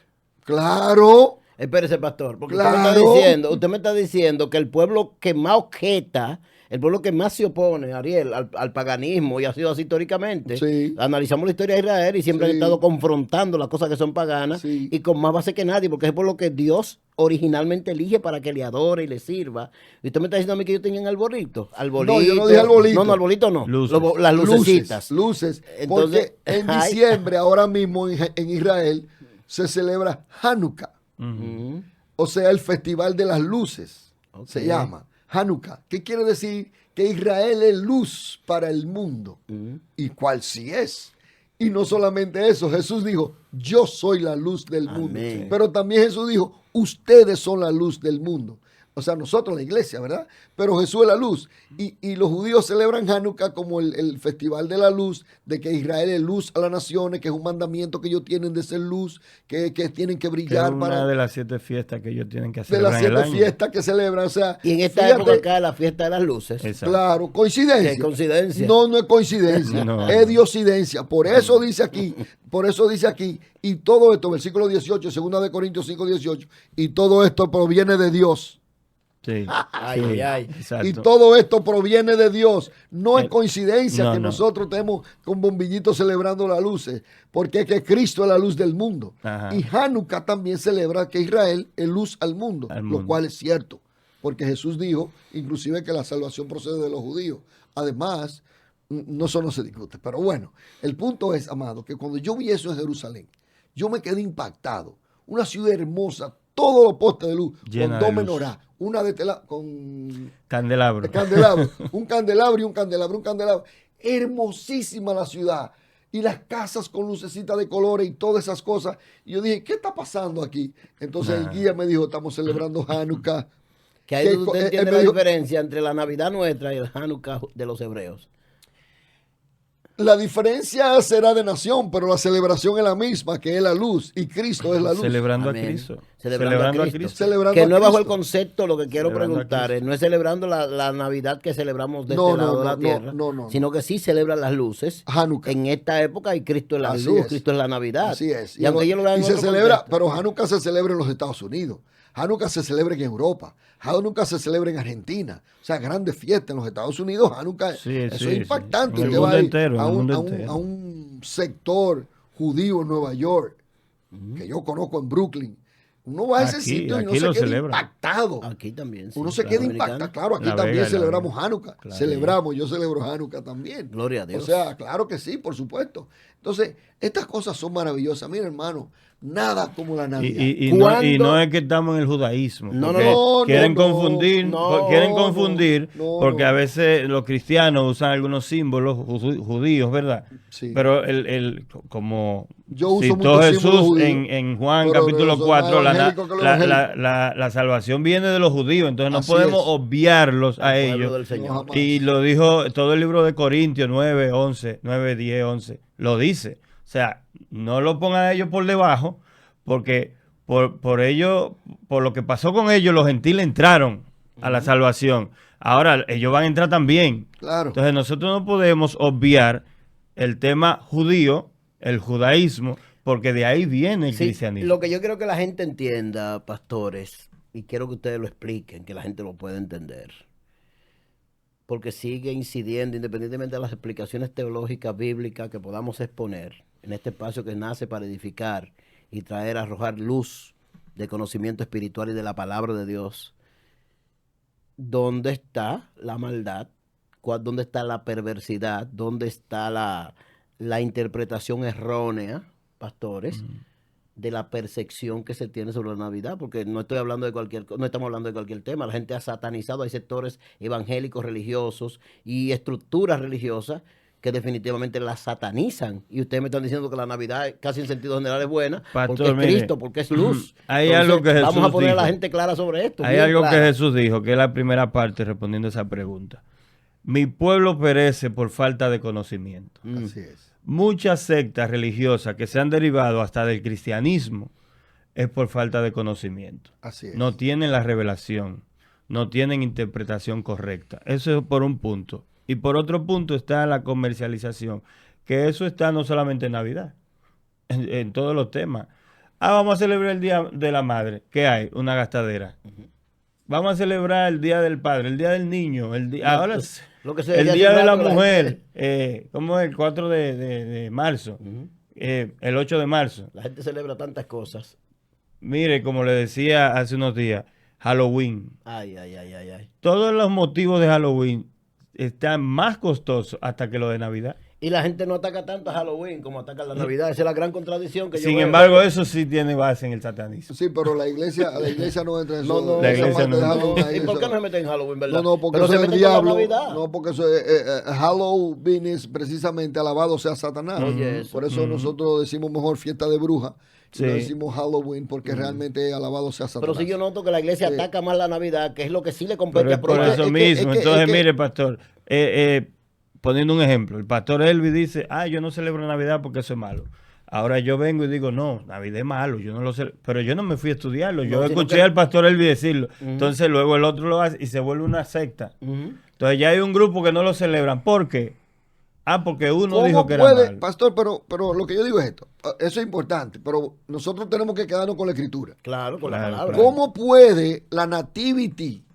Claro. Espérese, pastor, porque Claro. usted me está diciendo que el pueblo que más objeta, el pueblo que más se opone, Ariel, al paganismo, y ha sido así históricamente. Sí. Analizamos la historia de Israel y siempre han Sí. estado confrontando las cosas que son paganas Sí. y con más base que nadie, porque es por lo que Dios originalmente elige para que le adore y le sirva. Y usted me está diciendo a mí que ellos tenían arbolito. No, yo no dije arbolito. No, arbolito no. Luces. Las lucecitas. Luces. Entonces, Porque en ay. diciembre, ahora mismo en Israel, se celebra Hanukkah. Ujú. O sea, el Festival de las Luces. Ok. Se llama Hanukkah. ¿Qué quiere decir? Que Israel es luz para el mundo. Ujú. Y cuál sí es. Y no solamente eso, Jesús dijo, yo soy la luz del mundo. Amén. Pero también Jesús dijo, ustedes son la luz del mundo. O sea, nosotros, la iglesia, ¿verdad? Pero Jesús es la luz. Y los judíos celebran Hanukkah como el festival de la luz, de que Israel es luz a las naciones, que es un mandamiento que ellos tienen de ser luz, que tienen que Que es brillar una de las 7 fiestas que ellos tienen que hacer de las en el 7 año. fiestas que celebran. O sea, Y en esta fíjate, época acá, la fiesta de las luces. Exacto. claro, coincidencia. ¿Qué coincidencia? No, no es coincidencia, No, es no. diosidencia. Por eso dice aquí, y todo esto, versículo 18, 2 de Corintios 5, 18, y todo esto proviene de Dios. Sí. Ay, sí, ay, ay. exacto. Y todo esto proviene de Dios. No es coincidencia no, que no. nosotros estemos con bombillitos celebrando las luces, porque es que Cristo es la luz del mundo. Ajá. Y Hanukkah también celebra que Israel es luz al mundo, Al lo mundo. cual es cierto, porque Jesús dijo, inclusive, que la salvación procede de los judíos. Además, eso no se discute. Pero bueno, el punto es, amado, que cuando yo vi eso en Jerusalén, yo me quedé impactado. Una ciudad hermosa, todos los postes de luz, Llena con dos de luz. menorá, una de tela, con Candelabro. el candelabro, un candelabro y un candelabro, un candelabro. hermosísima la ciudad. Y las casas con lucecitas de colores y todas esas cosas. Y yo dije, ¿qué está pasando aquí? Entonces el guía me dijo, estamos celebrando Hanukkah. Que ahí Que usted él entiende me la dijo- diferencia entre la Navidad nuestra y el Hanukkah de los hebreos. La diferencia será de nación, pero la celebración es la misma, que es la luz. Y Cristo es la luz. Celebrando Amén. a Cristo. Celebrando a Cristo. Celebrando Que a no es bajo el Cristo. concepto, lo que quiero Celebrando a preguntar, Cristo. no es celebrando la Navidad que celebramos de No, este lado no, de la no, tierra, no, sino que sí celebran las luces. Hanukkah. En esta época y Cristo es la Así luz, es. Cristo es la Navidad. Así es. Y aunque ellos lo vean en se otro celebra, contexto. pero Hanukkah se celebra en los Estados Unidos. Hanukkah se celebra en Europa. Hanukkah se celebra en Argentina. O sea, grandes fiestas en los Estados Unidos. Hanukkah, Sí, eso sí, es impactante. sí. En el Usted va mundo ahí entero, en a el un, mundo a un- entero. a un sector judío en Nueva York, que yo conozco en Brooklyn. Uno va a ese Aquí- sitio y uno aquí se lo queda celebran. impactado. Aquí también. sí, Uno se la queda dominicana. impactado. Claro, aquí La también Vega y la celebramos Vega. Hanukkah. Claro. Celebramos, yo celebro Hanukkah también. Gloria a Dios. O sea, claro que sí, por supuesto. Entonces, estas cosas son maravillosas. Mira, hermano, nada como la Navidad. Y ¿Cuándo? no es que estamos en el judaísmo. No, porque no, quieren no, confundir, no, quieren confundir, no, porque no. a veces los cristianos usan algunos símbolos judíos, ¿verdad? Sí. Pero como Yo uso citó muchos símbolos Jesús judíos, en Juan pero capítulo son 4, más evangélicos que los evangélicos. la salvación viene de los judíos, entonces no Así podemos es. obviarlos a El pueblo ellos. del Señor. No, jamás. Y lo dijo todo el libro de Corintios 9, 11, 9, 10, 11. Lo dice. O sea, no lo pongan a ellos por debajo, porque por ello, por lo que pasó con ellos, los gentiles entraron a la salvación. Ahora, ellos van a entrar también. Claro. Entonces, nosotros no podemos obviar el tema judío, el judaísmo, porque de ahí viene el Sí, cristianismo. lo que yo quiero que la gente entienda, pastores, y quiero que ustedes lo expliquen, que la gente lo pueda entender, porque sigue incidiendo, independientemente de las explicaciones teológicas, bíblicas que podamos exponer, en este espacio que nace para edificar y traer, arrojar luz de conocimiento espiritual y de la palabra de Dios. ¿Dónde está la maldad? ¿Dónde está la perversidad? ¿Dónde está la interpretación errónea, pastores, de la percepción que se tiene sobre la Navidad? Porque no estoy hablando de no estamos hablando de cualquier tema. La gente ha satanizado, hay sectores evangélicos religiosos y estructuras religiosas que definitivamente la satanizan. Y ustedes me están diciendo que la Navidad casi en sentido general es buena, Pastor, porque es mire, Cristo, porque es luz. hay Entonces, algo que vamos Jesús a poner a la dijo. gente clara sobre esto. Hay bien algo que clara. Jesús dijo, que es la primera parte respondiendo a esa pregunta. Mi pueblo perece por falta de conocimiento. Así es. Muchas sectas religiosas que se han derivado hasta del cristianismo es por falta de conocimiento. Así es. No tienen la revelación, no tienen interpretación correcta. Eso es por un punto. Y por otro punto está la comercialización, que eso está no solamente en Navidad, en todos los temas. Vamos a celebrar el Día de la Madre. ¿Qué hay? Una gastadera. Vamos a celebrar el Día del Padre, el Día del Niño, ahora Lo que se el decía Día hace de la un rato, Mujer, ¿cómo es? El 4 de marzo, el 8 de marzo. La gente celebra tantas cosas. Mire, como le decía hace unos días, Halloween. Ay, ay, ay, ay, ay. Todos los motivos de Halloween están más costosos hasta que lo de Navidad. Y la gente no ataca tanto a Halloween como ataca a la Navidad. Esa es la gran contradicción que yo Sin veo. embargo, eso sí tiene base en el satanismo. Sí, pero la iglesia no entra en eso. No, La esa iglesia parte de no. Halloween, ahí ¿Y por qué eso- no se meten en Halloween, verdad? No, porque Pero eso se es el meten con la diablo. Navidad. No, porque eso Halloween es precisamente alabado sea Satanás. Oye, eso. Por eso nosotros decimos mejor fiesta de bruja. Sí. Y no decimos Halloween porque realmente es alabado sea Satanás. Pero sí yo noto que la iglesia ataca más la Navidad, que es lo que sí le compete Pero es a por probar. eso es que- mismo. es que- Entonces, es que- mire, pastor, poniendo un ejemplo, el pastor Elvis dice, yo no celebro Navidad porque eso es malo. Ahora yo vengo y digo, no, Navidad es malo, yo no lo sé, pero yo no me fui a estudiarlo, yo No, sino escuché que- al pastor Elvis decirlo. Entonces luego el otro lo hace y se vuelve una secta. Ujú. Entonces ya hay un grupo que no lo celebran. ¿Por qué? Porque uno ¿Cómo dijo que era puede, malo. pastor? Pero lo que yo digo es esto. Eso es importante, pero nosotros tenemos que quedarnos con la escritura. Claro, con la Claro, palabra. claro. ¿Cómo puede la nativity,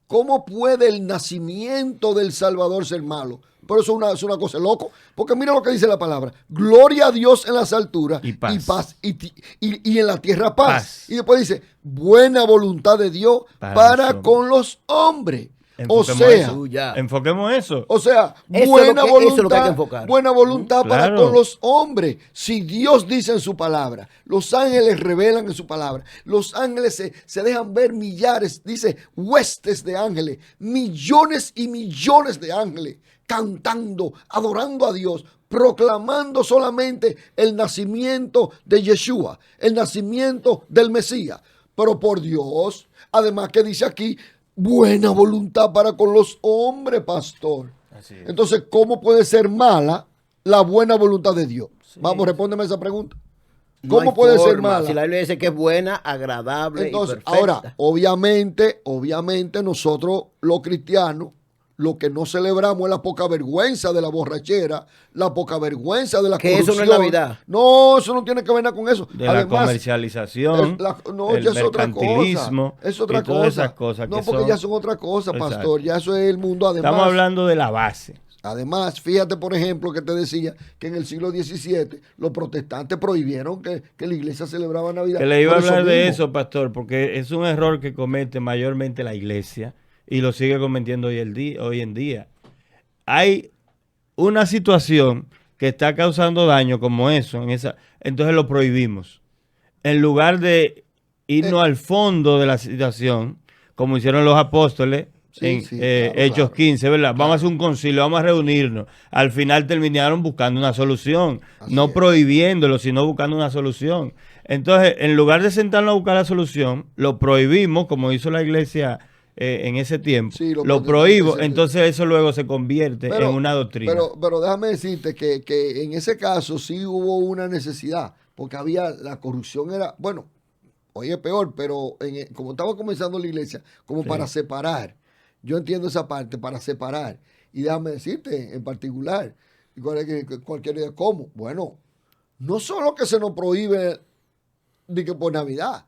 cómo puede el nacimiento del Salvador ser malo? Pero eso es una cosa loco. Porque mira lo que dice la palabra. Gloria a Dios en las alturas Y paz. y en la tierra paz. Paz. Y después dice, buena voluntad de Dios Para para los con los hombres. Enfoquemos sea, eso. Enfoquemos eso. O sea, Eso es lo que hay que enfocar. buena voluntad para Claro. con los hombres. Si Dios dice en su palabra, los ángeles revelan en su palabra, los ángeles se dejan ver millares, dice huestes de ángeles, millones y millones de ángeles, cantando, adorando a Dios, proclamando solamente el nacimiento de Yeshua, el nacimiento del Mesías. Pero por Dios, además que dice aquí, buena voluntad para con los hombres, pastor. Así es. Entonces, ¿cómo puede ser mala la buena voluntad de Dios? Vamos, respóndeme esa pregunta. No ¿Cómo hay puede ser forma. mala? Si la Biblia dice que es buena, agradable Entonces, y perfecta. ahora, obviamente nosotros los cristianos, lo que no celebramos es la poca vergüenza de la borrachera, la poca vergüenza de la Que eso corrupción. no es Navidad. No, eso no tiene que ver nada con eso. De la comercialización, no, el ya es otra mercantilismo cosa. Es otra y todas cosa. esas cosas No, que porque son- ya son otra cosa, pastor. Exacto. Ya eso es el mundo. Además, Estamos hablando de la base. Además, fíjate, por ejemplo, que te decía que en el siglo XVII los protestantes prohibieron que la iglesia celebraba Navidad. Que le iba a Por hablar de mismo. eso, pastor, porque es un error que comete mayormente la iglesia y lo sigue cometiendo hoy en día. Hay una situación que está causando daño como eso, entonces lo prohibimos. En lugar de irnos al fondo de la situación, como hicieron los apóstoles Sí, en sí, claro, Hechos claro. 15, ¿verdad? Claro. Vamos a hacer un concilio, vamos a reunirnos. Al final terminaron buscando una solución, Así no es. prohibiéndolo, sino buscando una solución. Entonces, en lugar de sentarnos a buscar la solución, lo prohibimos, como hizo la iglesia en ese tiempo. Sí, lo protestantes, prohíbo, sí. entonces eso luego se convierte en una doctrina. Pero déjame decirte que en ese caso sí hubo una necesidad, porque la corrupción era, bueno, hoy es peor, pero como estaba comenzando la iglesia, como Sí. para separar. Yo entiendo esa parte, para separar. Y déjame decirte en particular, y cualquier idea, ¿cómo? Bueno, no solo que se nos prohíbe de que por Navidad,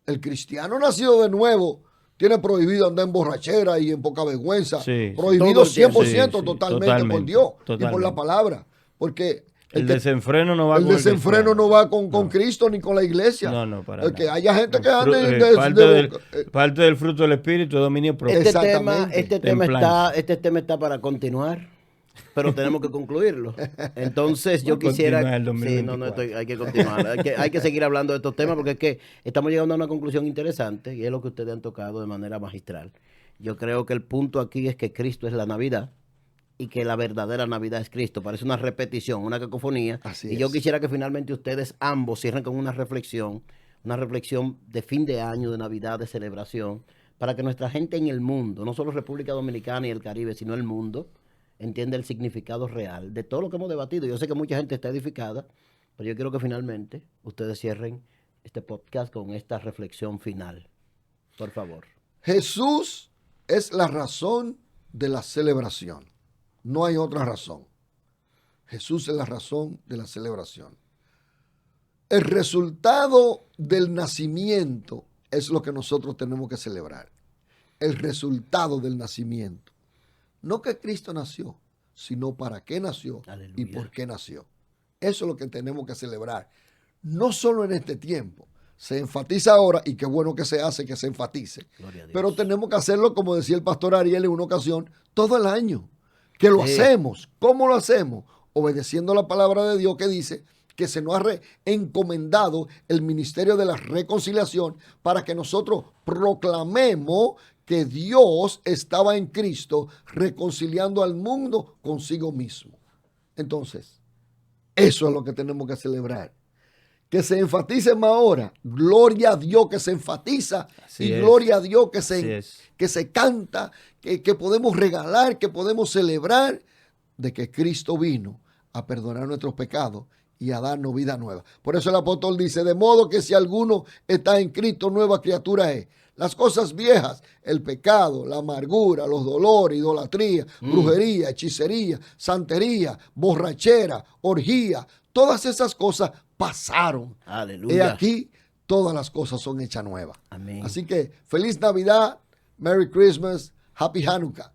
el cristiano nacido de nuevo tiene prohibido andar en borrachera y en poca vergüenza. Sí, Prohibido todo el tiempo. 100% Sí, sí, totalmente por Dios y por la totalmente. palabra. Porque El desenfreno no va el con desenfreno cristiano. no va con Cristo ni con la iglesia. No, para Porque nada. haya gente que ande Parte del fruto del espíritu es dominio propio. Exactamente. Este tema está para continuar, pero tenemos que concluirlo. Entonces yo Vamos a quisiera... continuar el Sí, 2024. hay que continuar. Hay que seguir hablando de estos temas porque es que estamos llegando a una conclusión interesante y es lo que ustedes han tocado de manera magistral. Yo creo que el punto aquí es que Cristo es la Navidad y que la verdadera Navidad es Cristo. Parece una repetición, una cacofonía. Así y yo es. quisiera que finalmente ustedes ambos cierren con una reflexión de fin de año, de Navidad, de celebración, para que nuestra gente en el mundo, no solo República Dominicana y el Caribe, sino el mundo, entienda el significado real de todo lo que hemos debatido. Yo sé que mucha gente está edificada, pero yo quiero que finalmente ustedes cierren este podcast con esta reflexión final. Por favor. Jesús es la razón de la celebración. No hay otra razón. Jesús es la razón de la celebración. El resultado del nacimiento es lo que nosotros tenemos que celebrar. El resultado del nacimiento. No que Cristo nació, sino para qué nació. Aleluya. Y por qué nació. Eso es lo que tenemos que celebrar. No solo en este tiempo. Se enfatiza ahora, y qué bueno que se hace que se enfatice. Gloria a Dios. Pero tenemos que hacerlo, como decía el pastor Ariel en una ocasión, todo el año. Que lo Sí. hacemos. ¿Cómo lo hacemos? Obedeciendo la palabra de Dios que dice que se nos ha encomendado el ministerio de la reconciliación para que nosotros proclamemos que Dios estaba en Cristo reconciliando al mundo consigo mismo. Entonces, eso es lo que tenemos que celebrar. Que se enfatice más ahora. Gloria a Dios que se enfatiza. Así y es. gloria a Dios que Así es. se canta, que podemos regalar, que podemos celebrar de que Cristo vino a perdonar nuestros pecados y a darnos vida nueva. Por eso el apóstol dice, de modo que si alguno está en Cristo, nueva criatura es. Las cosas viejas, el pecado, la amargura, los dolores, idolatría, brujería, hechicería, santería, borrachera, orgía, todas esas cosas pasaron. Aleluya. Y aquí todas las cosas son hechas nuevas. Amén. Así que feliz Navidad, Merry Christmas, Happy Hanukkah.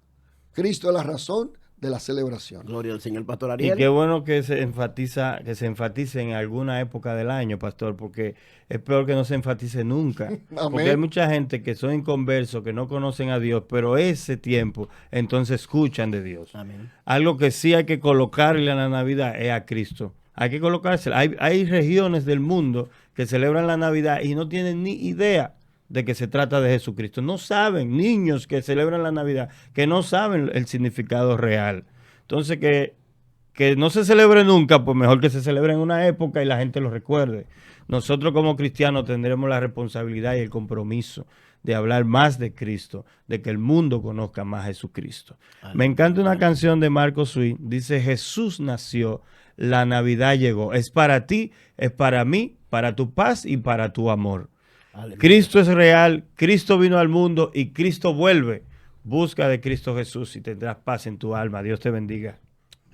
Cristo es la razón de la celebración. Gloria al Señor, Pastor Y Ariel. qué bueno que se enfatice en alguna época del año, pastor, porque es peor que no se enfatice nunca. Porque hay mucha gente que son inconversos, que no conocen a Dios, pero ese tiempo entonces escuchan de Dios. Amén. Algo que sí hay que colocarle a la Navidad es a Cristo. Hay que colocársela. Hay regiones del mundo que celebran la Navidad y no tienen ni idea de que se trata de Jesucristo. No saben, niños que celebran la Navidad, que no saben el significado real. Entonces, que no se celebre nunca, pues mejor que se celebre en una época y la gente lo recuerde. Nosotros como cristianos tendremos la responsabilidad y el compromiso de hablar más de Cristo, de que el mundo conozca más a Jesucristo. Me encanta una canción de Marco Sui, dice: Jesús nació, la Navidad llegó. Es para ti, es para mí, para tu paz y para tu amor. Aleluya. Cristo es real, Cristo vino al mundo y Cristo vuelve. Busca de Cristo Jesús y tendrás paz en tu alma. Dios te bendiga.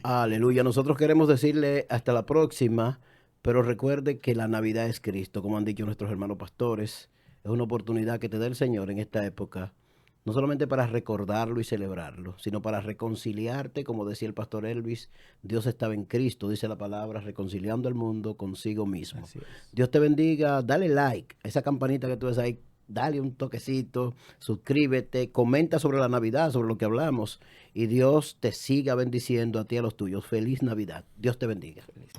Aleluya. Nosotros queremos decirle hasta la próxima, pero recuerde que la Navidad es Cristo, como han dicho nuestros hermanos pastores. Es una oportunidad que te da el Señor en esta época, no solamente para recordarlo y celebrarlo, sino para reconciliarte, como decía el pastor Elvis. Dios estaba en Cristo, dice la palabra, reconciliando al mundo consigo mismo. Dios te bendiga, dale like, esa campanita que tú ves ahí, dale un toquecito, suscríbete, comenta sobre la Navidad, sobre lo que hablamos, y Dios te siga bendiciendo a ti y a los tuyos. Feliz Navidad. Dios te bendiga. Feliz.